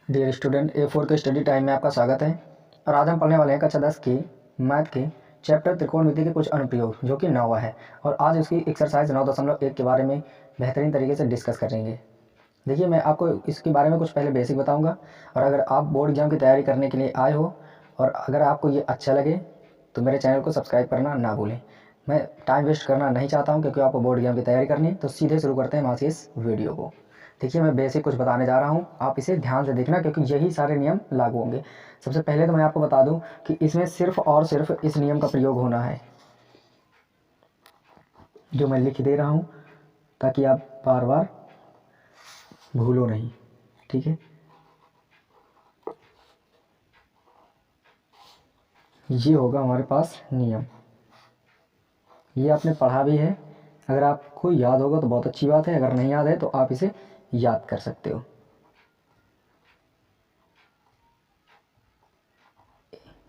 Dear student, A4 के study time में आपका स्वागत है। और आज हम पढ़ने वाले हैं कक्षा 10 की मैथ के चैप्टर त्रिकोणमिति के कुछ अनुप्रयोग, जो कि 9वां है। और आज उसकी एक्सरसाइज 9.1 के बारे में बेहतरीन तरीके से डिस्कस करेंगे। देखिए, मैं आपको इसके बारे में कुछ पहले बेसिक बताऊंगा। और अगर आप बोर्ड एग्जाम की तैयारी करने के लिए आए हो और अगर आपको ये अच्छा लगे तो मेरे चैनल को सब्सक्राइब करना ना भूलें। मैं टाइम वेस्ट करना नहीं चाहता हूँ, क्योंकि आपको बोर्ड एग्जाम की तैयारी करनी है। तो सीधे शुरू करते हैं वहाँ से इस वीडियो को। देखिए, मैं बेसिक कुछ बताने जा रहा हूँ, आप इसे ध्यान से देखना, क्योंकि यही सारे नियम लागू होंगे। सबसे पहले तो मैं आपको बता दूं कि इसमें सिर्फ और सिर्फ इस नियम का प्रयोग होना है जो मैं लिख दे रहा हूँ, ताकि आप बार बार भूलो नहीं। ठीक है, ये होगा हमारे पास नियम। ये आपने पढ़ा भी है। अगर आपको याद होगा तो बहुत अच्छी बात है, अगर नहीं याद है तो आप इसे याद कर सकते हो।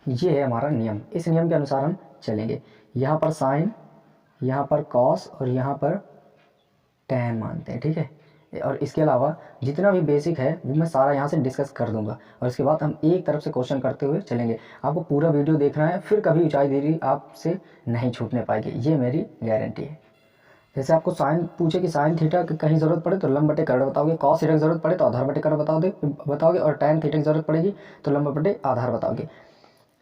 ये है हमारा नियम। इस नियम के अनुसार हम चलेंगे। यहाँ पर साइन, यहाँ पर कॉस और यहाँ पर टैन मानते हैं। ठीक है, और इसके अलावा जितना भी बेसिक है वो मैं सारा यहाँ से डिस्कस कर दूंगा। और इसके बाद हम एक तरफ से क्वेश्चन करते हुए चलेंगे। आपको पूरा वीडियो देखना है, फिर कभी ऊंचाई देरी आपसे नहीं छूटने पाएगी, ये मेरी गारंटी है। जैसे आपको साइन पूछे कि साइन थीटा की कहीं जरूरत पड़े तो लंब बटे कर्ण बताओगे, कॉस थीटा की जरूरत पड़े तो आधार बटे कर्ण बताओगे, और टैन थीटा की जरूरत पड़ेगी तो लंब बटे आधार बताओगे।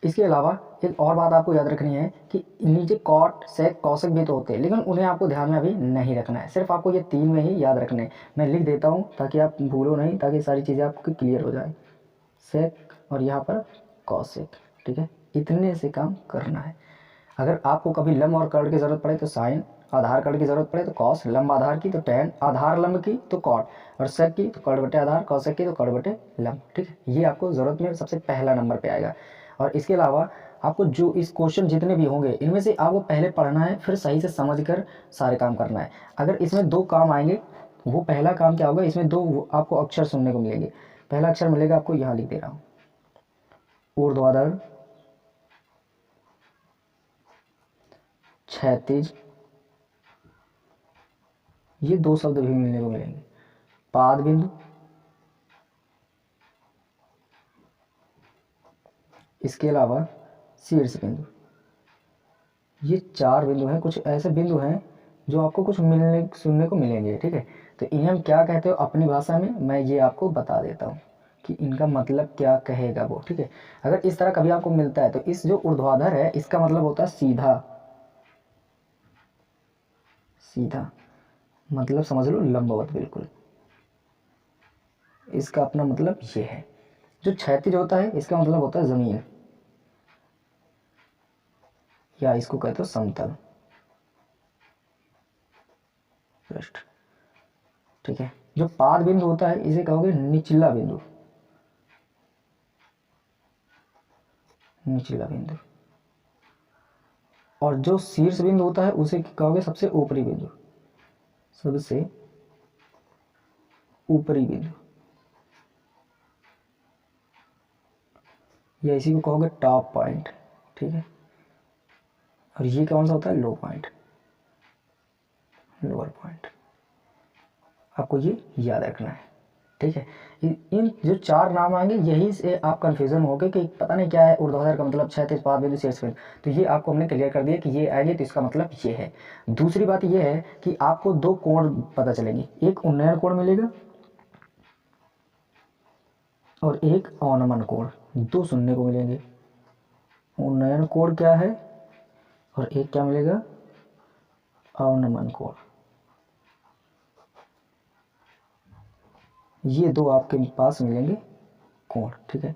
इसके अलावा एक और बात आपको याद रखनी है कि नीचे कॉट सेक कौशिक भी तो होते हैं, लेकिन उन्हें आपको ध्यान में अभी नहीं रखना है। सिर्फ आपको ये तीन में ही याद रखने हैं। मैं लिख देता हूँ ताकि आप भूलो नहीं, ताकि सारी चीज़ें आपको क्लियर हो जाए। सेक और यहाँ पर कौशिक। ठीक है, इतने से काम करना है। अगर आपको कभी लंब और कर्ण की जरूरत पड़े तो साइन, आधार कर्ण की जरूरत पड़े तो कॉस, लंब आधार की तो टैन, आधार लंब की तो कॉट, और सेक की तो कर्ण बटे आधार, कौशिक की तो कर्ण बटे लंब। ठीक है, ये आपको जरूरत में सबसे पहला नंबर पे आएगा। और इसके अलावा आपको जो इस क्वेश्चन जितने भी होंगे इनमें से आपको पहले पढ़ना है, फिर सही से समझ कर सारे काम करना है। अगर इसमें दो काम आएंगे, वो पहला काम क्या होगा, इसमें दो आपको अक्षर सुनने को मिलेंगे। पहला अक्षर मिलेगा आपको, यहाँ लिख दे रहा हूँ, ऊर्ध्वाधर, क्षैतिज, ये दो शब्द भी मिलने को मिलेंगे। पाद बिंदु, इसके अलावा शीर्ष बिंदु। ये चार बिंदु हैं। कुछ ऐसे बिंदु हैं जो आपको कुछ मिलने सुनने को मिलेंगे। ठीक है, तो इन्हें हम क्या कहते हो अपनी भाषा में, मैं ये आपको बता देता हूँ कि इनका मतलब क्या कहेगा वो। ठीक है, अगर इस तरह कभी आपको मिलता है तो इस जो ऊर्ध्वाधर है इसका मतलब होता है सीधा। सीधा मतलब समझ लो लंबवत बिल्कुल। इसका अपना मतलब ये है। जो क्षैतिज होता है इसका मतलब होता है जमीन, या इसको कहते हो समतल पृष्ठ। ठीक है, जो पाद बिंदु होता है इसे कहोगे निचला बिंदु। निचला बिंदु। और जो शीर्ष बिंदु होता है उसे कहोगे सबसे ऊपरी बिंदु। सबसे ऊपरी बिंदु, या इसी को कहोगे टॉप पॉइंट। ठीक है, और ये कौन सा होता है, लो पॉइंट, लोअर पॉइंट। आपको ये याद रखना है। ठीक है, इन जो चार नाम आएंगे यही से आप कंफ्यूजन हो गए कि पता नहीं क्या है, ऊर्ध्वाधर का मतलब क्षैतिज, पाद बिंदु, शीर्ष बिंदु। तो ये आपको हमने क्लियर कर दिया कि ये आएंगे तो इसका मतलब ये है। दूसरी बात ये है कि आपको दो कोण पता चलेंगे, एक उन्नयन कोण मिलेगा और एक अवनमन कोण, दो सुनने को मिलेंगे। उन्नयन कोण क्या है और एक क्या मिलेगा, अवनमन कोण। ये दो आपके पास मिलेंगे कोण। ठीक है,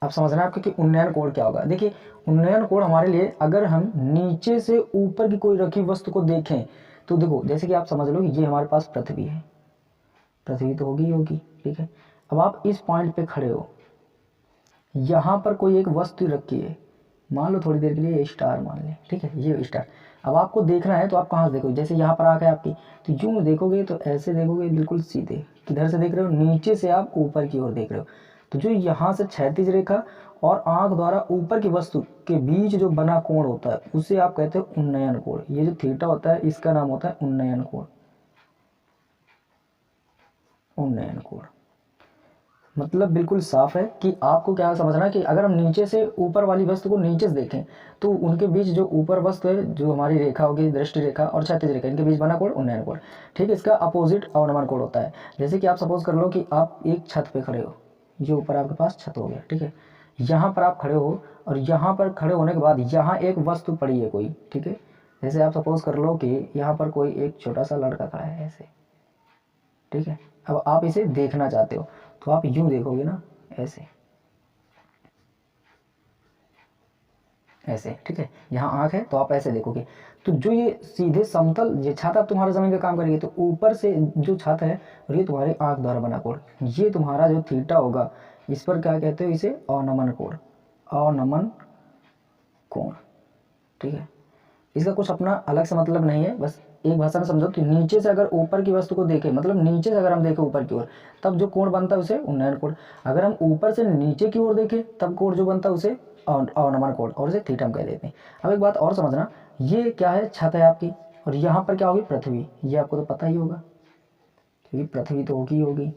अब समझना आपको कि उन्नयन कोण क्या होगा। देखिए, उन्नयन कोण हमारे लिए, अगर हम नीचे से ऊपर की कोई रखी वस्तु को देखें तो देखो, जैसे कि आप समझ लो ये हमारे पास पृथ्वी है। पृथ्वी तो होगी होगी। ठीक है, अब आप इस पॉइंट पे खड़े हो, यहाँ पर कोई एक वस्तु रखी है, मान लो थोड़ी देर के लिए ये स्टार मान लें। ठीक है, ये स्टार। अब आपको देखना है तो आप कहाँ से देखोगे, जैसे यहाँ पर आंख है आपकी, तो यूं देखोगे तो ऐसे देखोगे बिल्कुल सीधे। किधर से देख रहे हो, नीचे से आप ऊपर की ओर देख रहे हो। तो जो यहाँ से क्षैतिज रेखा और आंख द्वारा ऊपर की वस्तु के बीच जो बना कोण होता है उसे आप कहते हो उन्नयन कोण। ये जो थीटा होता है इसका नाम होता है उन्नयन कोण। उन्नयन कोण। मतलब बिल्कुल साफ है कि आपको क्या समझना है कि अगर हम नीचे से ऊपर वाली वस्तु को नीचे से देखें तो उनके बीच जो ऊपर वस्तु है, जो हमारी रेखा होगी, दृष्टि रेखा और क्षैतिज रेखा, इनके बीच बना कोण उन्नयन कोण। ठीक है, इसका अपोजिट अवनमन कोण होता है। जैसे कि आप सपोज कर लो कि आप एक छत पे खड़े हो, ये ऊपर आपके पास छत हो गया, ठीक है, यहाँ पर आप खड़े हो और यहाँ पर खड़े होने के बाद यहाँ एक वस्तु पड़ी है कोई, ठीक है, जैसे आप सपोज कर लो कि यहाँ पर कोई एक छोटा सा लड़का खड़ा है ऐसे, ठीक है। अब आप इसे देखना चाहते हो तो आप यूं देखोगे ना, ऐसे ऐसे, ठीक है, यहाँ आँख है तो आप ऐसे देखोगे। तो जो ये सीधे समतल, ये छत अब तुम्हारा जमीन का काम करेगी, तो ऊपर से जो छत है और ये तुम्हारे आँख द्वारा बना कोण, ये तुम्हारा जो थीटा होगा, इस पर क्या कहते हो, इसे अवनमन कोण, अवनमन कोण, ठीक है। इसका कुछ अपना अलग से मतलब नहीं है, बस एक भाषा में समझो कि नीचे से अगर ऊपर की वस्तु को देखें, मतलब नीचे से अगर हम देखें ऊपर की ओर, तब जो कोण बनता है उसे उन्नयन कोण। अगर हम ऊपर से नीचे की ओर देखें तब कोण जो बनता है उसे अवनमन कोण, और उसे थीटा हम कह देते हैं। अब एक बात और समझना, ये क्या है, छत है आपकी, और यहाँ पर क्या होगी, पृथ्वी। ये आपको तो पता ही होगा क्योंकि पृथ्वी तो होगी ही होगी।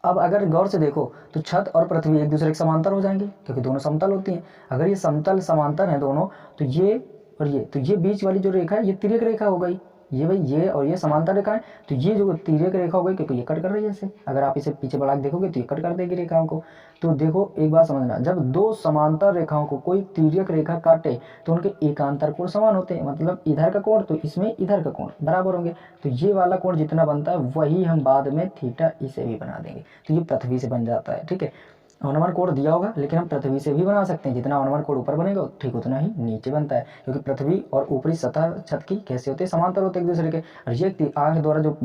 अब अगर गौर से देखो तो छत और पृथ्वी एक दूसरे के समांतर हो जाएंगे क्योंकि दोनों समतल होती हैं। अगर ये समतल समांतर हैं दोनों, तो ये और ये, तो ये बीच वाली जो रेखा है ये तिर्यक रेखा हो गई। ये भाई ये और ये समांतर रेखा है, तो ये जो तिर्यक रेखा हो गई क्योंकि ये कट कर रही है इसे। अगर आप इसे पीछे बढ़ा के देखोगे तो ये कट कर देगी रेखाओं को। तो देखो एक बात समझना, जब दो समांतर रेखाओं को कोई तिर्यक रेखा काटे तो उनके एकांतर कोण समान होते हैं, मतलब इधर का कोण तो इसमें इधर का कोण बराबर होंगे। तो ये वाला कोण जितना बनता है वही हम बाद में थीटा इसे भी बना देंगे, तो ये पृथ्वी से बन जाता है, ठीक है। अवनमन कोण दिया होगा लेकिन हम पृथ्वी से भी बना सकते हैं, जितना अवनमन कोण ऊपर बनेगा ठीक उतना ही नीचे बनता है, क्योंकि पृथ्वी और ऊपरी सतह छत की कैसे होते हैं, समांतर होते हैं एक दूसरे के। और ये आंख द्वारा जो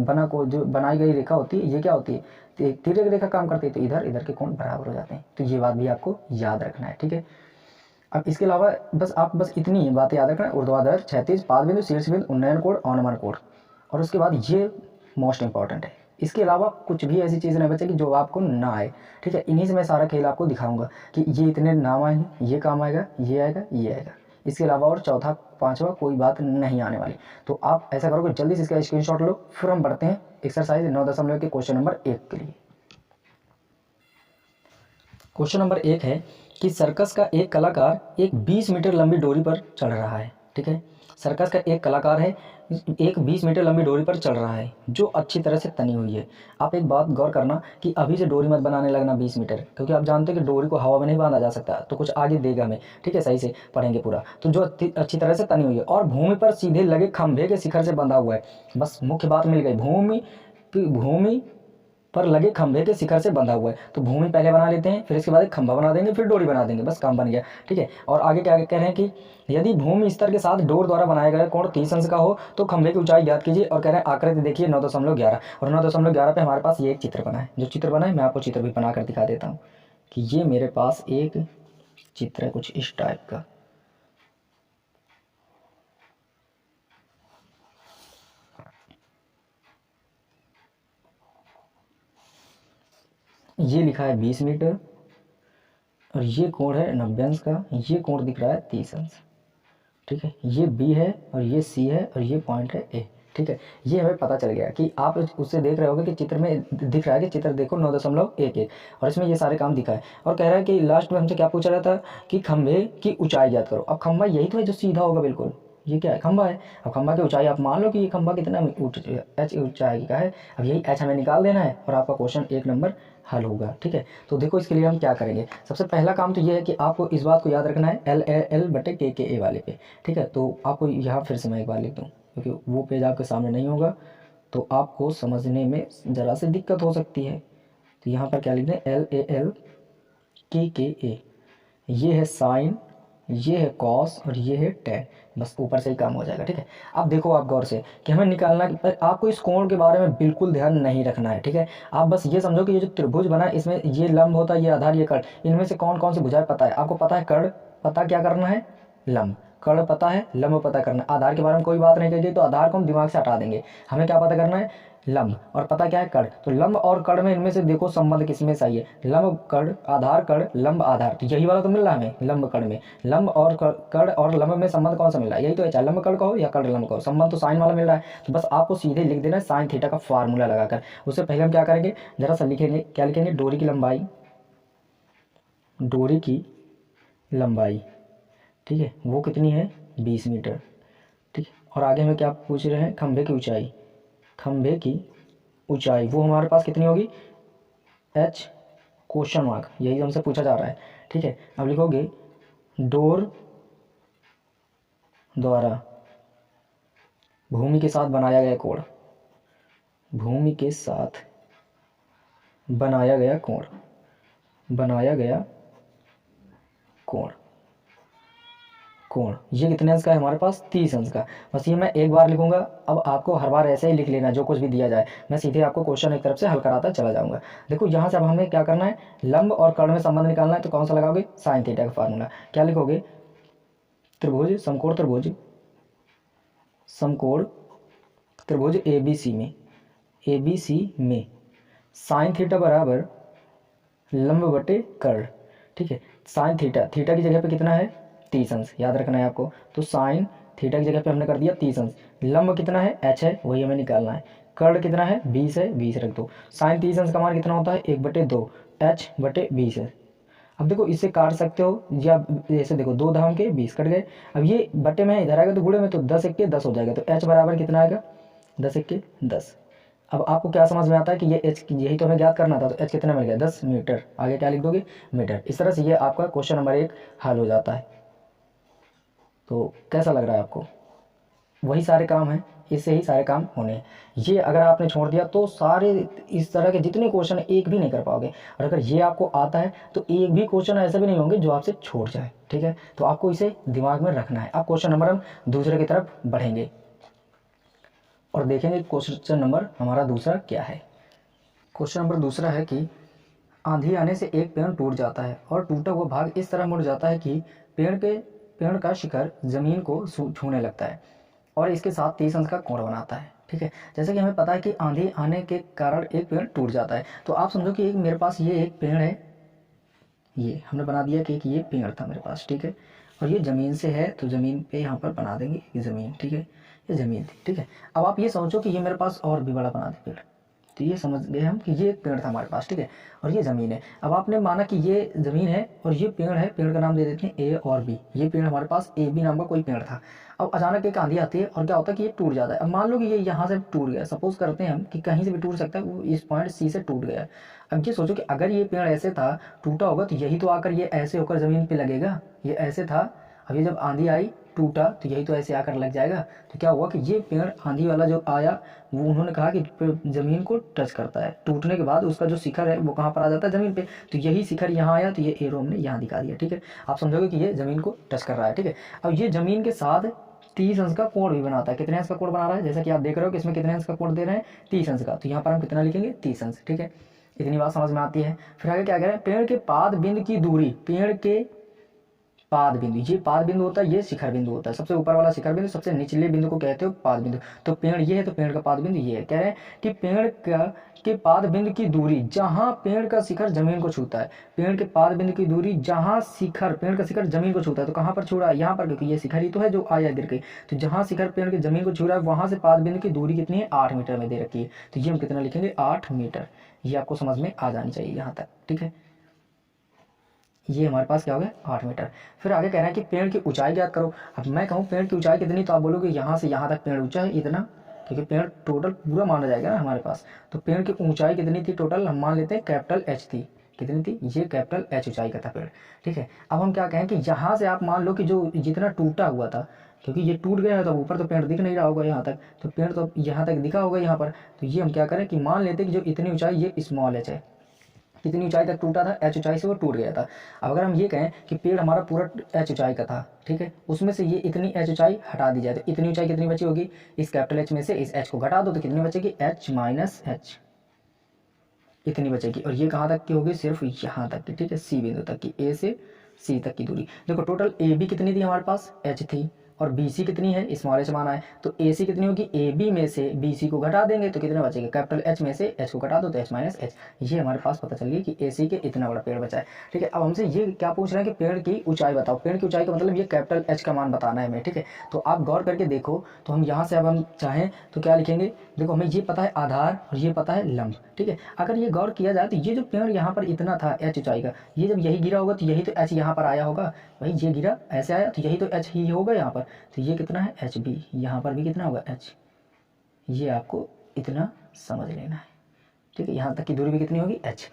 जो बनाई गई रेखा होती है, ये क्या होती है, तिर्यक रेखा काम करती है, तो इधर इधर के कोण बराबर हो जाते हैं। तो ये बात भी आपको याद रखना है, ठीक है। अब इसके अलावा बस इतनी बातें याद रखना है, ऊर्ध्वाधर, क्षैतिज, पाद बिंदु, शीर्ष बिंदु, उन्नयन कोण, अवनमन कोण, और उसके बाद ये मोस्ट इंपॉर्टेंट है। इसके अलावा कुछ भी ऐसी चीज़ नहीं बचेगी जो आपको ना आए, ठीक है। इन्हीं से मैं सारा खेल आपको दिखाऊंगा कि ये इतने नाम आएंगे, ये काम आएगा, ये आएगा, ये आएगा। इसके अलावा और चौथा पांचवा कोई बात नहीं आने वाली। तो आप ऐसा करोगे, जल्दी से इसका स्क्रीनशॉट लो, फिर हम बढ़ते हैं एक्सरसाइज 9.1 के क्वेश्चन नंबर 1 के लिए। क्वेश्चन नंबर 1 है कि सर्कस का एक कलाकार एक 20 मीटर लंबी डोरी पर चढ़ रहा है, ठीक है। सर्कस का एक कलाकार है, एक 20 मीटर लंबी डोरी पर चढ़ रहा है जो अच्छी तरह से तनी हुई है। आप एक बात गौर करना कि अभी से डोरी मत बनाने लगना 20 मीटर, क्योंकि आप जानते हैं कि डोरी को हवा में नहीं बांधा जा सकता, तो कुछ आगे देगा हमें, ठीक है। सही से पढ़ेंगे पूरा। तो जो अच्छी तरह से तनी हुई है और भूमि पर सीधे लगे खंभे के शिखर से बंधा हुआ है, बस मुख्य बात मिल गई, भूमि पर लगे खंभे के शिखर से बंधा हुआ है। तो भूमि पहले बना लेते हैं, फिर इसके बाद एक खंभा बना देंगे, फिर डोरी बना देंगे, बस काम बन गया, ठीक है। और आगे क्या कह रहे हैं कि यदि भूमि स्तर के साथ डोर द्वारा बनाया गया कोण 30 अंश का हो तो खंभे की ऊंचाई ज्ञात कीजिए। और कह रहे हैं आकृति देखिए 9.11, और 9.11 पे हमारे पास ये एक चित्र बना है। जो चित्र बना है मैं आपको चित्र भी बना कर दिखा देता हूँ कि ये मेरे पास एक चित्र है कुछ इस टाइप का। ये लिखा है 20 मीटर और ये कोण है 90 अंश का, ये कोण दिख रहा है 30 अंश, ठीक है। ये बी है और ये सी है और ये पॉइंट है ए, ठीक है। ये हमें पता चल गया कि आप उससे देख रहे होगे कि चित्र में दिख रहा है कि चित्र देखो 9.11 और इसमें ये सारे काम दिखा है। और कह रहा है कि लास्ट में हमसे क्या पूछा रहा था कि खंभे की ऊंचाई ज्ञात करो। अब खंभा यही तो है जो सीधा होगा बिल्कुल, ये क्या है, खंभा है। अब खंभा की ऊंचाई आप मान लो कि ये खंभा कितना एच ऊंचाई का है। अब यही एच हमें निकाल देना है और आपका क्वेश्चन 1 नंबर हल होगा, ठीक है। तो देखो इसके लिए हम क्या करेंगे, सबसे पहला काम तो ये है कि आपको इस बात को याद रखना है L बटे के ए वाले पे, ठीक है। तो आपको यहाँ फिर से मैं एक बार लिख दूँ क्योंकि वो पेज आपके सामने नहीं होगा तो आपको समझने में ज़रा से दिक्कत हो सकती है। तो यहाँ पर क्या लिखना है, LAL के ए, ये है साइन, ये है कॉस और ये है टैन, बस ऊपर से ही काम हो जाएगा, ठीक है। अब देखो आप गौर से कि हमें निकालना, आपको इस कोण के बारे में बिल्कुल ध्यान नहीं रखना है, ठीक है। आप बस ये समझो कि ये जो त्रिभुज बना है इसमें ये लंब होता है, ये आधार, ये कर्ण, इनमें से कौन कौन सी भुजाएं पता है आपको, पता है कर्ण, पता क्या करना है, लंब, कर्ण पता है, लंब पता करना। आधार के बारे में कोई बात नहीं कही गई तो आधार को हम दिमाग से हटा देंगे। हमें क्या पता करना है, लंब और पता क्या है कड़। तो लंब और कड़ में इनमें से देखो संबंध किसमें सही है, लंब कड़ आधार कड़ लंब आधार, तो यही वाला तो मिल रहा है हमें लंब कड़ में। लंब और कड़ और लंब में संबंध कौन सा मिल रहा है, यही तो है, चाहे लंब कड़ का हो या कड़ लंब का हो, संबंध तो साइन वाला मिल रहा है। तो बस आपको सीधे लिख देना है साइन थीटा का फार्मूला लगाकर। उससे पहले हम क्या करेंगे, जरा सा लिखेंगे, क्या लिखेंगे, डोरी की लंबाई, डोरी की लंबाई, ठीक है, वो कितनी है 20 मीटर, ठीक है। और आगे हमें क्या पूछ रहे हैं, खंभे की ऊंचाई, खंभे की ऊंचाई वो हमारे पास कितनी होगी, एच क्वेश्चन मार्क, यही हमसे पूछा जा रहा है, ठीक है। अब लिखोगे डोर द्वारा भूमि के साथ बनाया गया कोण, भूमि के साथ बनाया गया कोण, बनाया गया कोण, कोण ये कितने अंश का है हमारे पास 30 अंश का। बस ये मैं एक बार लिखूंगा, अब आपको हर बार ऐसे ही लिख लेना, जो कुछ भी दिया जाए मैं सीधे आपको क्वेश्चन एक तरफ से हल कराता चला जाऊंगा। देखो यहाँ से अब हमें क्या करना है, लंब और कर्ण में संबंध निकालना है, तो कौन सा लगाओगे, साइन थीटा का फार्मूला। क्या लिखोगे, त्रिभुज समकोण त्रिभुज, समकोण त्रिभुज ABC में, ABC में साइन थीटा बराबर लंब बटे कर्ण, ठीक है। साइन थीटा, थीटा की जगह पे कितना है 30 अंश, याद रखना है आपको। तो साइन थीटा की जगह पे हमने कर दिया 30 अंश। लंब कितना है h है, वही हमें निकालना है। कर्ण कितना है 20 है, 20 रख दो। साइन 30 अंश का मान कितना होता है 1/2, h बटे 20 है। अब देखो इससे काट सकते हो, या जैसे देखो 2 धाम के 20 कट गए। अब ये बटे में इधर आएगा तो गुणे में, तो 10 1 के 10 हो जाएगा, तो h बराबर कितना आएगा 10 1 के 10। अब आपको क्या समझ में आता है कि ये h यही तो हमें ज्ञात करना था, तो h कितना मिल गया 10 मीटर। आगे क्या लिख दोगे मीटर। इस तरह से ये आपका क्वेश्चन नंबर 1 हल हो जाता है। तो कैसा लग रहा है आपको, वही सारे काम हैं, इससे ही सारे काम होने हैं। ये अगर आपने छोड़ दिया तो सारे इस तरह के जितने क्वेश्चन एक भी नहीं कर पाओगे। और अगर ये आपको आता है तो एक भी क्वेश्चन ऐसे भी नहीं होंगे जो आपसे छूट जाए, ठीक है। तो आपको इसे दिमाग में रखना है। अब क्वेश्चन नंबर हम दूसरे की तरफ बढ़ेंगे और देखेंगे क्वेश्चन नंबर हमारा दूसरा क्या है। क्वेश्चन नंबर दूसरा है कि आंधी आने से एक पेड़ टूट जाता है और टूटा हुआ भाग इस तरह मुड़ जाता है कि पेड़ का शिखर जमीन को छूने लगता है और इसके साथ 30 अंश का कोण बनाता है, ठीक है। जैसे कि हमें पता है कि आंधी आने के कारण एक पेड़ टूट जाता है, तो आप समझो कि मेरे पास ये एक पेड़ है, ये हमने बना दिया कि एक ये पेड़ था मेरे पास, ठीक है। और ये ज़मीन से है, तो ज़मीन पे यहाँ पर बना देंगे ये ज़मीन, ठीक है, ये ज़मीन थी, ठीक है। अब आप ये समझो कि ये मेरे पास और भी बड़ा बना दे पेड़, तो ये समझ गए हम कि ये एक पेड़ था हमारे पास, ठीक है, और ये ज़मीन है। अब आपने माना कि ये ज़मीन है और ये पेड़ है, पेड़ का नाम दे देते हैं ए और बी। ये पेड़ हमारे पास ए बी नाम का कोई पेड़ था। अब अचानक एक आंधी आती है और क्या होता है कि ये टूट जाता है। अब मान लो कि ये यहाँ से टूट गया, सपोज करते हैं हम कि कहीं से भी टूट सकता है, वो इस पॉइंट सी से टूट गया। अब ये सोचो कि अगर ये पेड़ ऐसे था, टूटा होगा, तो यही तो आकर ये ऐसे होकर ज़मीन पे लगेगा, ये ऐसे था। अब ये जब आंधी आई टूटा तो यही तो ऐसे आकर लग जाएगा। तो क्या हुआ कि ये पेड़ आंधी वाला जो आया वो उन्होंने कहा कि ज़मीन को टच करता है, टूटने के बाद उसका जो शिखर है वो कहाँ पर आ जाता है ज़मीन पे, तो यही शिखर यहाँ आया, तो ये एरो हमने यहाँ दिखा दिया, ठीक है। आप समझोगे कि ये ज़मीन को टच कर रहा है, ठीक है। अब ये ज़मीन के साथ 30 अंश का कोण भी बनाता है। कितने अंश का कोण बना रहा है, जैसा कि आप देख रहे हो कि इसमें कितने अंश का कोण दे रहे हैं 30 अंश का, तो यहाँ पर हम कितना लिखेंगे 30 अंश, ठीक है। इतनी बात समझ में आती है। फिर आगे क्या कह रहे हैं, पेड़ के पाद बिंदु की दूरी, पेड़ के पाद बिंदु, ये पाद बिंदु होता है, ये शिखर बिंदु होता है। सबसे ऊपर वाला शिखर बिंदु, सबसे निचले बिंदु को कहते हो पाद बिंदु। तो पेड़ ये है, तो पेड़ का पाद बिंदु ये है। कह रहे हैं कि पेड़ के पाद बिंदु की दूरी जहां पेड़ का शिखर जमीन को छूता है, पेड़ के पाद बिंदु की दूरी जहां शिखर, पेड़ का शिखर जमीन को छूता है, तो कहां पर छू रहा है, यहाँ पर, क्योंकि ये शिखर ही तो है जो आया गिर के। तो जहां शिखर पेड़ के जमीन को छू रहा है वहां से पाद बिंदु की दूरी कितनी है 8 मीटर में दे रखी है। तो ये हम कितना लिखेंगे 8 मीटर। ये आपको समझ में आ जानी चाहिए यहाँ तक, ठीक है। ये हमारे पास क्या हो गया 8 मीटर। फिर आगे कह रहा है कि पेड़ की ऊंचाई ज्ञात करो। अब मैं कहूँ पेड़ की ऊंचाई कितनी, तो आप बोलोगे यहाँ से यहाँ तक पेड़ ऊंचा है इतना, क्योंकि पेड़ टोटल पूरा माना जाएगा ना हमारे पास। तो पेड़ की ऊंचाई कितनी थी टोटल, हम मान लेते हैं कैपिटल एच थी। कितनी थी, ये कैपिटल एच ऊंचाई का था पेड़, ठीक है। अब हम क्या कहें कि यहाँ से आप मान लो कि जो जितना टूटा हुआ था, क्योंकि ये टूट गया है तो ऊपर तो पेड़ दिख नहीं रहा होगा यहाँ तक, तो पेड़ तो यहाँ तक दिखा होगा यहाँ पर। तो ये हम क्या करें कि मान लेते हैं कि जो इतनी ऊंचाई ये स्मॉल एच है, कितनी ऊंचाई तक टूटा था, एच ऊंचाई से वो टूट गया था। अब अगर हम ये कहें कि पेड़ हमारा पूरा एच ऊंचाई का था, ठीक है, उसमें से ये इतनी एच ऊंचाई हटा दी जाए, तो इतनी ऊंचाई कितनी बची होगी, इस कैपिटल एच में से इस एच को घटा दो तो कितनी बचेगी एच माइनस एच, इतनी बचेगी। और ये कहाँ तक की होगी, सिर्फ यहाँ तक की, ठीक है, सी बिंदु तक की, ए से सी तक की दूरी। देखो टोटल ए बी कितनी थी हमारे पास, एच थी, और बी सी कितनी है, स्मॉल एच माना है, तो ए सी कितनी होगी, ए बी में से बी सी को घटा देंगे तो कितने बचेंगे, कैपिटल एच में से एच को घटा दो तो एच माइनस एच। ये हमारे पास पता चल गया कि ए सी के इतना बड़ा पेड़ बचा है। ठीक है, अब हमसे ये क्या पूछ रहे हैं कि पेड़ की ऊंचाई बताओ। पेड़ की ऊंचाई का मतलब ये कैपिटल एच का मान बताना है हमें। ठीक है, तो आप गौर करके देखो, तो हम यहाँ से अब हम चाहें तो क्या लिखेंगे, देखो हमें ये पता है आधार और ये पता है लंब। ठीक है, अगर ये गौर किया जाए तो ये जो पेड़ यहाँ पर इतना था एच ऊंचाई का, ये जब यही गिरा होगा तो यही तो एच यहाँ पर आया होगा, भाई ये गिरा ऐसे आया तो यही तो एच ही होगा यहाँ पर, तो ये कितना है एच बी, यहाँ पर भी कितना होगा एच, ये आपको इतना समझ लेना है। ठीक है, यहाँ तक की दूरी भी कितनी होगी एच।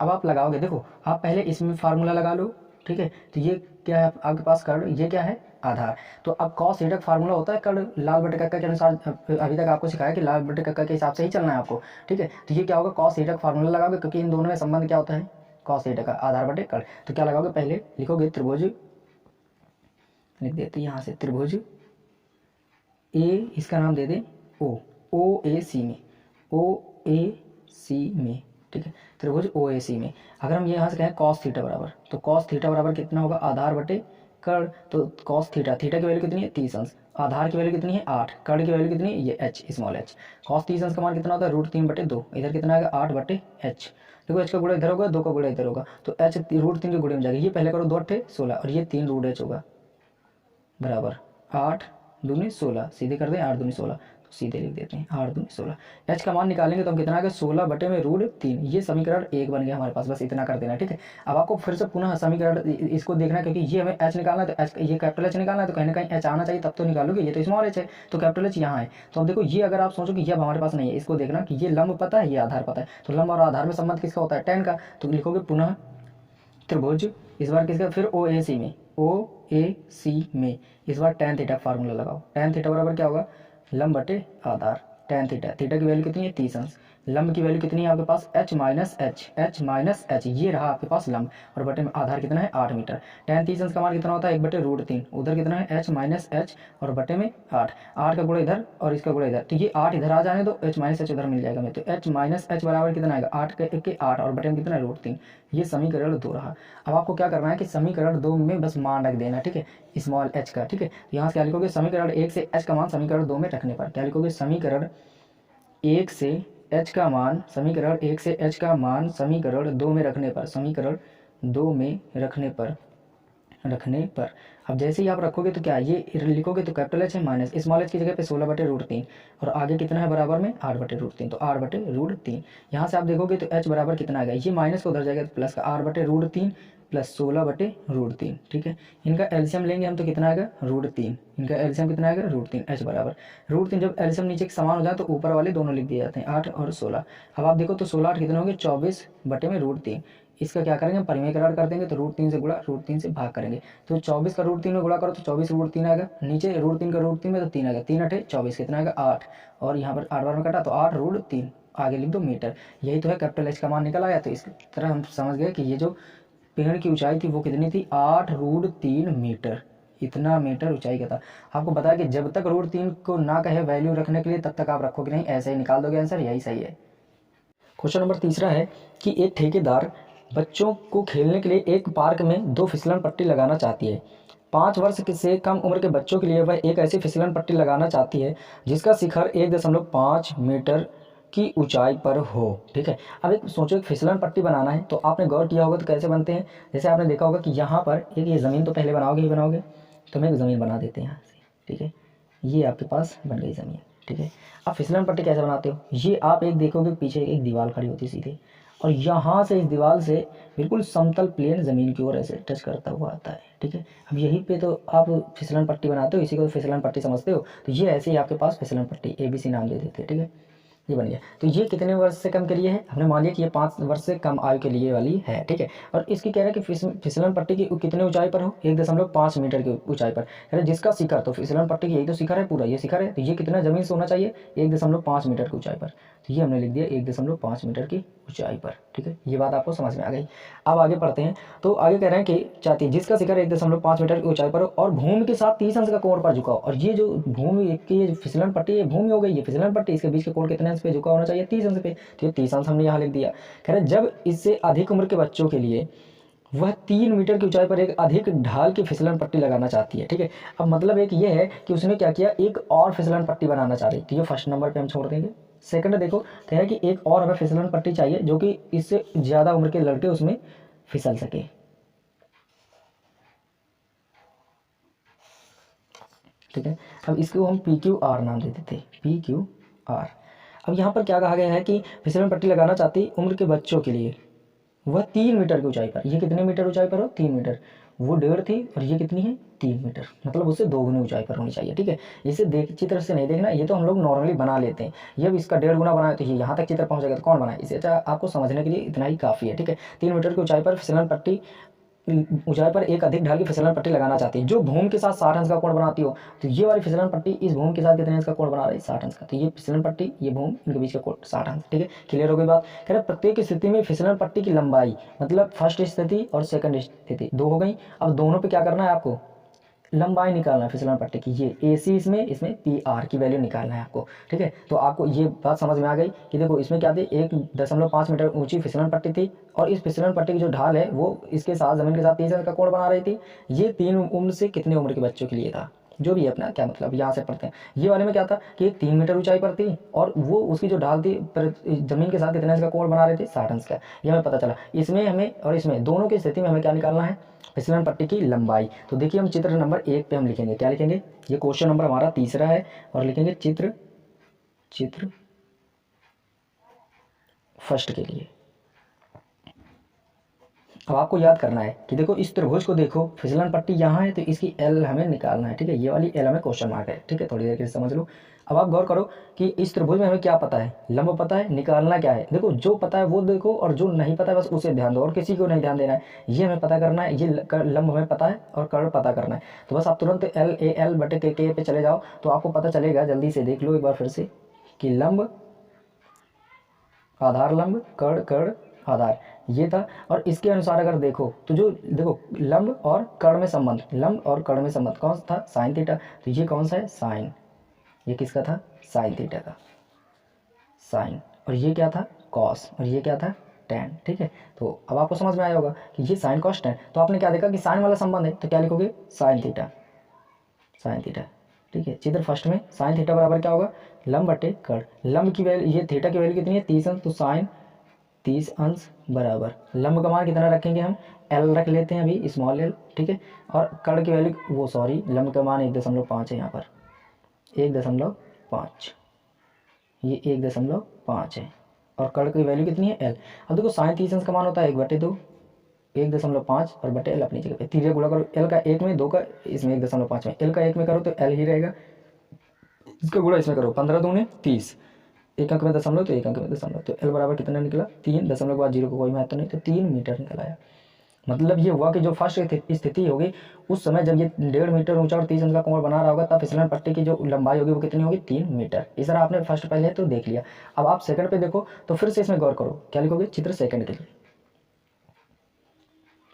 अब आप लगाओगे, देखो आप पहले इसमें फार्मूला लगा लो। ठीक है, तो ये क्या है आपके पास कर्ड, ये क्या है आधार। तो अब कॉस थीटा का फार्मूला होता है कर्ड लाल बटे कक्का के अनुसार, अभी तक आपको सिखाया कि लाल बटे कक्का के हिसाब से ही चलना है आपको। ठीक है, तो ये क्या होगा कॉस थीटा का फार्मूला लगाओगे, क्योंकि इन दोनों में संबंध क्या होता है, कॉस थीटा का आधार बटे कर्ड। तो क्या लगाओगे, पहले लिखोगे त्रिभुज, लिख देते यहाँ से त्रिभुज ए, इसका नाम दे दे ओ, ओ ए सी में, ओ ए सी में। ठीक है, त्रिभुज ओ ए सी में अगर हम ये यहाँ से कहें कॉस थीटा बराबर, तो कॉस थीटा बराबर कितना होगा आधार बटे कर्ण। तो कॉस थीटा, थीटा की वैल्यू कितनी है 30 अंश, आधार की वैल्यू कितनी है 8, कर्ण की वैल्यू कितनी है ये एच स्मॉल एच। कॉस 30 अंश का मान कितना होता है √3/2, इधर कितना आएगा 8/h। देखो एच का गुणा इधर होगा, 2 का गुणा इधर होगा, तो एच √3 के गुणे में जाएगा। ये पहले करो 2 8 16 और ये 3 √h होगा बराबर 8 दूनी 16, सीधे कर दें 8 दूनी 16, तो सीधे लिख देते हैं 8 दूनी 16। एच का मान निकालेंगे तो हम कितना आ गया 16/√3, ये समीकरण 1 बन गया हमारे पास, बस इतना कर देना। ठीक है, अब आपको फिर से पुनः समीकरण इसको देखना है, क्योंकि ये हमें एच निकालना है, तो एच ये कैपिटल एच निकालना है, तो कहीं ना कहीं एच आना चाहिए तब तो निकालोगे, ये तो स्मॉल एच है तो कैपिटल एच यहाँ है। तो अब देखो ये अगर आप सोचो कि ये अब हमारे पास नहीं है, इसको देखना कि ये लंब पता है ये आधार पता है, तो लंब और आधार में संबंध किसका होता है tan का, तो लिखोगे पुनः त्रिभुज, इस बार किसका फिर ओ ए सी में, ओ ए सी में इस बार tan थीटा फार्मूला लगाओ। tan थीटा बराबर क्या होगा लंब बटे आधार, tan थीटा, थीटा की वैल्यू कितनी है 30 अंश, लंब की वैल्यू कितनी है आपके पास h माइनस एच, ये रहा आपके पास लंब, और बटे में आधार कितना है 8 मीटर। tan 30 अंश का मान कितना होता है 1/√3, उधर कितना है h माइनस एच और बटे में 8, 8 का गुणा इधर और इसका गुणा इधर, तो ये 8 इधर आ जाने तो h माइनस एच उधर मिल जाएगा हमें, तो h माइनस एच बराबर कितना आएगा 8 के 1 के 8 और बटे में कितना है √3। ये समीकरण 2 रहा। अब आपको क्या करना है कि समीकरण 2 में बस मान रख देना। ठीक है, स्मॉल एच का। ठीक है, यहाँ से क्या लिखोगे समीकरण 1 से एच का मान समीकरण 2 में रखने पर क्या लिखोगे, समीकरण 1 से एच का मान, समीकरण 1 से एच का मान समीकरण 2 में रखने पर, समीकरण 2 में रखने पर अब जैसे ही आप रखोगे तो क्या ये लिखोगे तो कैपिटल एच है माइनस स्मॉल एच की जगह पे 16/√3 और आगे कितना है बराबर में 8/√3, तो 8/√3। यहाँ से आप देखोगे तो एच बराबर कितना आएगा, ये माइनस को उधर जाएगा तो प्लस का 8/√3 प्लस 16/√3। ठीक है, इनका एलसीएम लेंगे हम तो कितना आएगा √3, इनका एलसीएम कितना आएगा √3, एच बराबर √3। जब एलसीएम नीचे के समान हो जाए तो ऊपर वाले दोनों लिख दिए जाते हैं 8 और 16। अब आप देखो तो 16 8 कितने होंगे 24/√3। इसका क्या करेंगे हम परिमेयकरण कर देंगे तो √3 से गुणा √3 से भाग करेंगे, तो 24 का √3 में गुणा करो तो 24/3 आएगा, नीचे √3 का √3 में तो 3 आएगा, 3 8 24 कितना आएगा 8, और यहाँ पर 8 बार में कटा तो 8√3, आगे लिख दो मीटर। यही तो है कैपिटल एच का मान निकल आया। तो इस तरह हम समझ गए कि ये जो पेड़ की ऊंचाई थी वो कितनी थी 8√3 मीटर, इतना मीटर ऊंचाई का था। आपको बताया कि जब तक √3 को ना कहे वैल्यू रखने के लिए तब तक आप रखोगे नहीं, ऐसे ही निकाल दोगे आंसर, यही सही है। क्वेश्चन नंबर 3 है कि एक ठेकेदार बच्चों को खेलने के लिए एक पार्क में 2 फिसलन पट्टी लगाना चाहती है। 5 वर्ष से कम उम्र के बच्चों के लिए वह एक ऐसी फिसलन पट्टी लगाना चाहती है जिसका शिखर 1.5 मीटर की ऊंचाई पर हो। ठीक है, अब एक सोचो एक फिसलन पट्टी बनाना है, तो आपने गौर किया होगा तो कैसे बनते हैं, जैसे आपने देखा होगा कि यहाँ पर एक ये ज़मीन तो पहले बनाओगे ही बनाओगे, तो मैं एक ज़मीन बना देते हैं यहाँ से। ठीक है, ये आपके पास बन गई ज़मीन। ठीक है, अब फिसलन पट्टी कैसे बनाते हो, ये आप एक देखोगे पीछे एक दीवार खड़ी होती है सीधे, और यहाँ से इस दीवार से बिल्कुल समतल प्लेन ज़मीन की ओर ऐसे टच करता हुआ आता है। ठीक है, अब यहीं पे तो आप फिसलन पट्टी बनाते हो, इसी को फिसलन पट्टी समझते हो, तो ये ऐसे ही आपके पास फिसलन पट्टी ABC नाम दे देते हैं। ठीक है, ये बन गया। तो ये कितने वर्ष से कम के लिए है, हमने मान लिया कि ये 5 वर्ष से कम आयु के लिए वाली है। ठीक है, और इसकी कह रहे हैं कि फिसलन पट्टी की कितने ऊंचाई पर हो 1.5 मीटर की ऊंचाई पर, कह रहे जिसका शिखर, तो फिसलन पट्टी की यही तो शिखर है, पूरा ये शिखर है, तो ये कितना जमीन से होना चाहिए 1.5 मीटर की ऊंचाई पर, तो ये हमने लिख दिया 1.5 मीटर की ऊंचाई पर। ठीक है, ये बात आपको समझ में आ गई। अब आगे पढ़ते हैं, तो आगे कह रहे हैं कि चाहती है जिसका शिखर 1.5 मीटर की ऊंचाई पर हो और भूमि के साथ 30 अंश का कोण पर झुकाओ, और ये जो भूमि की ये फिसलन पट्टी है भूमि हो गई, ये फिसलन पट्टी, इसके बीच के कोण कितने अंश पे झुका होना चाहिए 30 अंश पे, तो ये 30 अंश हमने यहाँ लिख दिया। कह रहे जब इससे अधिक उम्र के बच्चों के लिए वह 3 मीटर की ऊंचाई पर एक अधिक ढाल की फिसलन पट्टी लगाना चाहती है। ठीक है, अब मतलब एक ये है कि उसने क्या किया, एक और फिसलन पट्टी बनाना चाह रही थी। ये फर्स्ट नंबर पे हम छोड़ देंगे। सेकंड देखो, कह है कि एक और हमें फिसलन पट्टी चाहिए जो कि इससे ज़्यादा उम्र के लड़के उसमें फिसल सके। ठीक है, अब इसको हम PQR नाम दे देते, PQR। अब यहाँ पर क्या कहा गया है कि फिसलन पट्टी लगाना चाहती उम्र के बच्चों के लिए, वह 3 मीटर की ऊंचाई पर। ये कितने मीटर ऊंचाई पर हो, 3 मीटर। वो 1.5 थी और ये कितनी है, 3 मीटर, मतलब उससे 2 गुनी ऊंचाई पर होनी चाहिए। ठीक है, इसे देख चित्र से नहीं देखना, ये तो हम लोग नॉर्मली बना लेते हैं। ये अब इसका 1.5 गुना बनाए तो ये यहाँ तक चित्र पहुँचेगा तो कौन बनाए, इसे अच्छा आपको समझने के लिए इतना ही काफ़ी है। ठीक है, 3 मीटर की ऊंचाई पर फिसलन पट्टी, ऊंचाई पर एक अधिक ढाल की फिसलन पट्टी लगाना चाहती है जो भूमि के साथ 60 अंश का कोण बनाती हो। तो ये वाली फिसलन पट्टी इस भूमि के साथ कितने अंश का कोण बना रही है, 60 अंश का। तो ये फिसलन पट्टी, ये भूमि, इनके बीच का कोण 60 अंश। ठीक है, क्लियर हो गई बात। कह रहे प्रत्येक स्थिति में फिसलन पट्टी की लंबाई, मतलब फर्स्ट स्थिति और सेकंड स्थिति 2 हो गई। अब दोनों पे क्या करना है आपको, लंबाई निकालना है फिसलन पट्टी की। ये AC इसमें PR की वैल्यू निकालना है आपको। ठीक है, तो आपको ये बात समझ में आ गई कि देखो इसमें क्या थी, 1.5 मीटर ऊंची फिसलन पट्टी थी और इस फिसलन पट्टी की जो ढाल है वो इसके साथ जमीन के साथ 30 अंश का कोण बना रही थी। ये 3 उम्र से कितने उम्र के बच्चों के लिए था, जो भी है अपना क्या मतलब, यहाँ से पढ़ते हैं। ये वाले में क्या था कि एक 3 मीटर ऊंचाई पर थी और वो उसकी जो ढाल थी पर जमीन के साथ कितने अंश का कोण बना रहे थे, 60 अंश का। ये हमें पता चला। इसमें हमें और इसमें दोनों की स्थिति में हमें क्या निकालना है, फिसलन पट्टी की लंबाई। तो देखिए हम चित्र नंबर 1 पे हम लिखेंगे, क्या लिखेंगे, ये क्वेश्चन नंबर हमारा तीसरा है और लिखेंगे चित्र फर्स्ट के लिए। अब आपको याद करना है कि देखो इस त्रिभुज को देखो, फिसलन पट्टी यहाँ है तो इसकी L हमें निकालना है। ठीक है, ये वाली L हमें क्वेश्चन मार्क है। ठीक है, थोड़ी देर के लिए समझ लो। अब आप गौर करो कि इस त्रिभुज में हमें क्या पता है, लंब पता है, निकालना क्या है। देखो जो पता है वो देखो और जो नहीं पता है बस उसे ध्यान दो और किसी को नहीं ध्यान देना है। ये हमें पता करना है, ये लंब हमें पता है और कर्ण पता करना है। तो बस आप तुरंत LAL बटे KK पे चले जाओ तो आपको पता चलेगा। जल्दी से देख लो एक बार फिर से कि लंब, आधार, लंब, कर्ण आधार, ये था। और इसके अनुसार अगर देखो तो जो देखो लंब और कर्ण में संबंध, लंब और कर्ण में संबंध कौन सा था, साइन थीटा। तो ये कौन सा है, साइन। ये किसका था, साइन थीटा का, साइन। और ये क्या था, कॉस। और ये क्या था, टैन। ठीक है, तो अब आपको समझ में आया होगा कि ये साइन कॉस टैन। तो आपने क्या देखा कि साइन वाला संबंध है तो क्या लिखोगे, साइन थीटा, साइन थीटा। ठीक है, चित्र फर्स्ट में साइन थीटा बराबर क्या होगा, लंब बटे कर्ण। लंब की वैल्यू, ये थीटा की वैल्यू कितनी है, 30 अंश, तो साइन 30 अंश बराबर लंब का मान कितना रखेंगे हम, L रख लेते हैं अभी, स्मॉल l। ठीक है, और कर्ण की वैल्यू वो सॉरी लंब का मान 1.5 है यहाँ पर, 1.5, ये 1.5 है और कर्ण की वैल्यू कितनी है, L। अब देखो साइन 30 अंश का मान होता है 1/2, 1.5 और बटे L अपनी जगह पे। 3 गुणा करो, L का 1 में, 2 का इसमें, 1.5 में, L का 1 में करो तो L ही रहेगा, इसका गुणा इसमें करो, 15 दूनी 30, एक अंक में दशमलव तो एक अंक में दशमलव, तो L बराबर कितना निकला, 3, दशमलव के बाद 0 को कोई महत्व नहीं तो 3 मीटर निकल आया। मतलब ये हुआ कि जो फर्स्ट स्थिति होगी उस समय जब ये 1.5 मीटर ऊंचा और 30 अंश का कोण बना रहा होगा तब फिसलन पट्टी की जो लंबाई होगी वो कितनी होगी, 3 मीटर। इस तरह आपने फर्स्ट पहले तो देख लिया। अब आप सेकंड पे देखो तो फिर से इसमें गौर करो, क्या लिखोगे, चित्र सेकंड के लिए,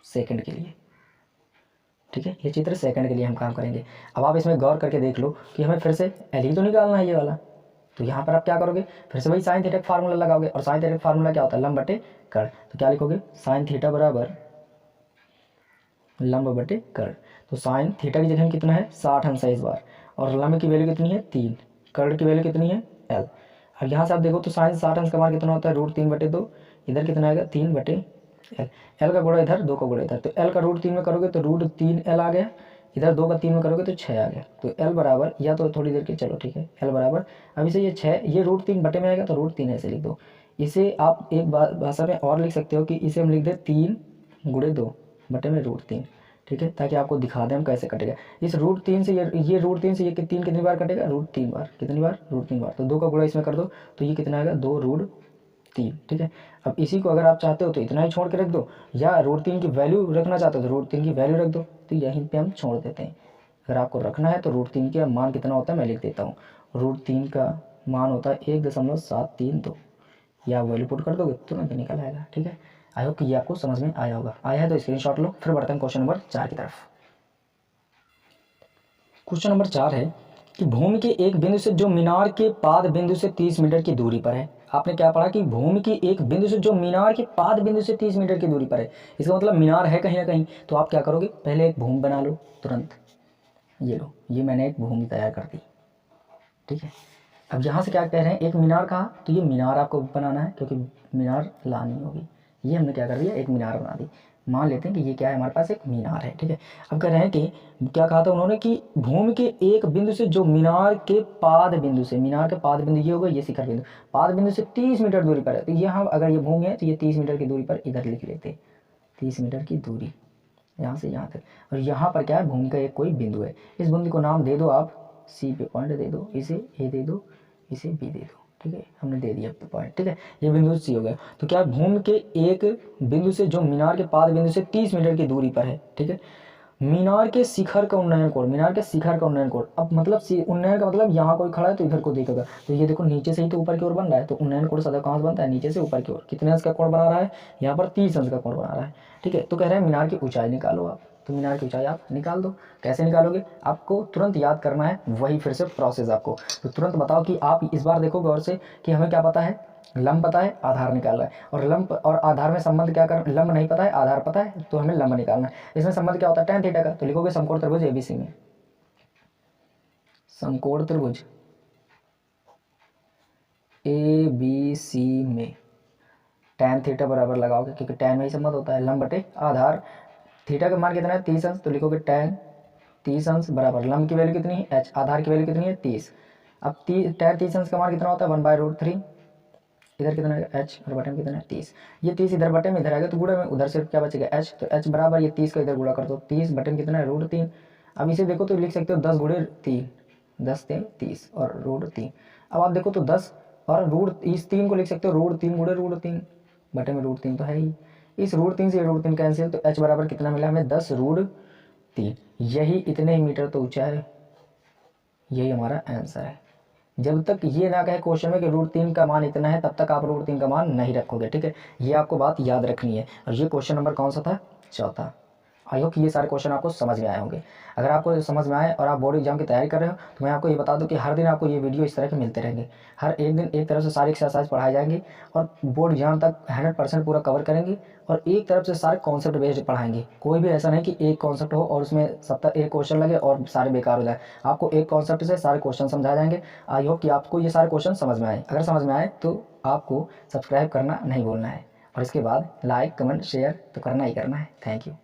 सेकंड के लिए। ठीक है, ये चित्र सेकंड के लिए हम काम करेंगे। अब आप इसमें गौर करके देख लो कि हमें फिर से L ही तो निकालना है ये वाला। तो यहाँ पर आप क्या करोगे, फिर से वही साइन थीटा का फार्मूला लगाओगे और साइन थीटा का फार्मूला क्या होता है, लंब बटे कर्ण। तो क्या लिखोगे, साइन थीटा बराबर लंब बटे कर्ण। तो साइन थीटा की जगह कितना है, 60 अंश है इस बार, और लंब की वैल्यू कितनी है, 3, कर्ण की वैल्यू कितनी है, L। अब यहाँ से आप देखो तो साइन 60 अंश का मान कितना होता है, √3/2, इधर कितना आएगा, 3/L। L का गुणा इधर, 2 का गुणा इधर, तो L का √3 में करोगे तो √3L आ गया, इधर 2 का 3 में करोगे तो 6 आ गया। तो L बराबर, या तो थोड़ी देर के, चलो ठीक है, L बराबर, अब इसे ये 6, ये √3 बटे में आएगा तो √3 ऐसे लिख दो। इसे आप एक भाषा में और लिख सकते हो कि इसे हम लिख दे 3 × 2 बटे में √3। ठीक है, ताकि आपको दिखा दें हम कैसे कटेगा। इस √3 से ये √3 से ये 3 कितनी बार कटेगा, √3 बार, कितनी बार, √3 बार। तो 2 का गुणा इसमें कर दो तो ये कितना आएगा, 2√3। ठीक है, अब इसी को अगर आप चाहते हो तो इतना ही छोड़ के रख दो, या √3 की वैल्यू रखना चाहते हो तो √3 की वैल्यू रख दो, तो यहीं पे हम छोड़ देते हैं। अगर आपको रखना है तो √3 का मान कितना होता है मैं लिख देता हूँ, √3 का मान होता है 1.732, या वैल्यू पुट कर दोगे तुरंत निकल आएगा। ठीक है, आई होप कि ये आपको समझ में आया होगा। आया है तो स्क्रीनशॉट लो। फिर बढ़ते हैं क्वेश्चन नंबर 4 की तरफ। क्वेश्चन नंबर 4 है कि भूमि के एक बिंदु से जो मीनार के पाद बिंदु से 30 मीटर की दूरी पर है, आपने क्या पढ़ा कि भूमि की एक बिंदु से जो मीनार के पाद बिंदु से 30 मीटर की दूरी पर है, इसका मतलब मीनार है कहीं ना कहीं। तो आप क्या करोगे, पहले एक भूमि बना लो तुरंत, ये लो, ये मैंने एक भूमि तैयार कर दी, ठीक है। अब यहाँ से क्या कह रहे हैं, एक मीनार कहा, तो ये मीनार आपको बनाना है क्योंकि मीनार लानी होगी। ये हमने क्या कर दिया, एक मीनार बना दी। मान लेते हैं कि ये क्या है, हमारे पास एक मीनार है, ठीक है। अब कह रहे हैं कि क्या कहा था उन्होंने कि भूमि के एक बिंदु से जो मीनार के पाद बिंदु से, मीनार के पाद बिंदु ये होगा, ये शिखर बिंदु, पाद बिंदु से 30 मीटर दूरी पर है। तो यहाँ अगर ये भूमि है तो ये 30 मीटर की दूरी पर इधर लिख लेते, 30 मीटर की दूरी यहाँ से यहाँ तक। और यहाँ पर क्या है, भूमि का एक कोई बिंदु है, इस बिंदु को नाम दे दो आप, सी पे पॉइंट दे दो, इसे ए दे दो, इसे बी दे दो, ठीक है, हमने दे दिया पॉइंट, ठीक है। ये बिंदु सी हो गया। तो क्या भूमि के एक बिंदु से जो मीनार के पाद बिंदु से 30 मीटर की दूरी पर है, ठीक है। मीनार के शिखर का उन्नयन कोण, मीनार के शिखर का उन्नयन कोण, अब मतलब उन्नयन का मतलब यहाँ कोई खड़ा है तो इधर को देखेगा, तो ये देखो नीचे से ही तो ऊपर की ओर बन रहा है, तो उन्नयन कोण सदैव कहाँ से बनता है, नीचे से ऊपर की ओर। कितने अंश का कोण बना रहा है, यहाँ पर 30 अंश का कोण बना रहा है, ठीक है। तो कह रहे हैं मीनार की ऊंचाई निकालो आप, तो मीनार की ऊंचाई आप निकाल दो। कैसे निकालोगे, आपको तुरंत याद करना है, वही फिर से प्रोसेस आपको। तो तुरंत बताओ कि आप इस बार देखो गौर से कि हमें क्या पता है, लंब पता है, आधार निकालना है, और लंब और आधार में संबंध क्या कर, लंब नहीं पता है, आधार पता है, तो हमें लंब निकालना है। इसमें संबंध क्या होता है, tan थीटा का। तो लिखोगे समकोण त्रिभुज एबीसी में, समकोण त्रिभुज एबीसी में tan थीटा बराबर लगाओगे, क्योंकि tan में ही संबंध होता है, लंब बटे आधार। थीटा का मान कितना है, 30 अंश, तो लिखोगे tan 30 अंश बराबर लंब की वैल्यू कितनी है h, आधार की वैल्यू कितनी है 30। अब tan 30 अंश का मान कितना होता है 1/√3, इधर कितना है h और बटे में कितना है 30। ये 30 इधर बटे में इधर आएगा तो गुणे में उधर से क्या बचेगा h, तो h बराबर ये 30 का इधर गुणा कर दो, 30 बटे में कितना है √3। अब इसे देखो तो लिख सकते हो 10 गुणे 3, 10 से 30 और √3। अब आप देखो तो 10 और इस 3 को लिख सकते हो √3 गुणे √3 बटे में √3 तो है ही। इस √3 से √3 कैंसिल, तो h बराबर कितना मिला हमें 10 √3। यही इतने ही मीटर तो ऊंचा है, यही हमारा आंसर है। जब तक ये ना कहे क्वेश्चन में कि √3 का मान इतना है, तब तक आप √3 का मान नहीं रखोगे, ठीक है। ये आपको बात याद रखनी है। और ये क्वेश्चन नंबर कौन सा था, चौथा। आई होप कि ये सारे क्वेश्चन आपको समझ में आए होंगे। अगर आपको समझ में आए और आप बोर्ड एग्जाम की तैयारी कर रहे हो, तो मैं आपको ये बता दूं कि हर दिन आपको ये वीडियो इस तरह के मिलते रहेंगे। हर एक दिन एक तरफ से सारी एक्सरसाइज पढ़ाई जाएंगी और बोर्ड एग्जाम तक 100% पूरा कवर करेंगे, और एक तरफ से सारे कॉन्सेप्ट बेस्ड पढ़ाएंगे। कोई भी ऐसा नहीं कि एक कॉन्सेप्ट हो और उसमें 70 एक क्वेश्चन लगे और सारे बेकार हो जाए। आपको एक कॉन्सेप्ट से सारे क्वेश्चन समझाए जाएंगे। आई होप कि आपको ये सारे क्वेश्चन समझ में आए। अगर समझ में आए तो आपको सब्सक्राइब करना नहीं भूलना है, और इसके बाद लाइक कमेंट शेयर तो करना ही करना है। Thank you.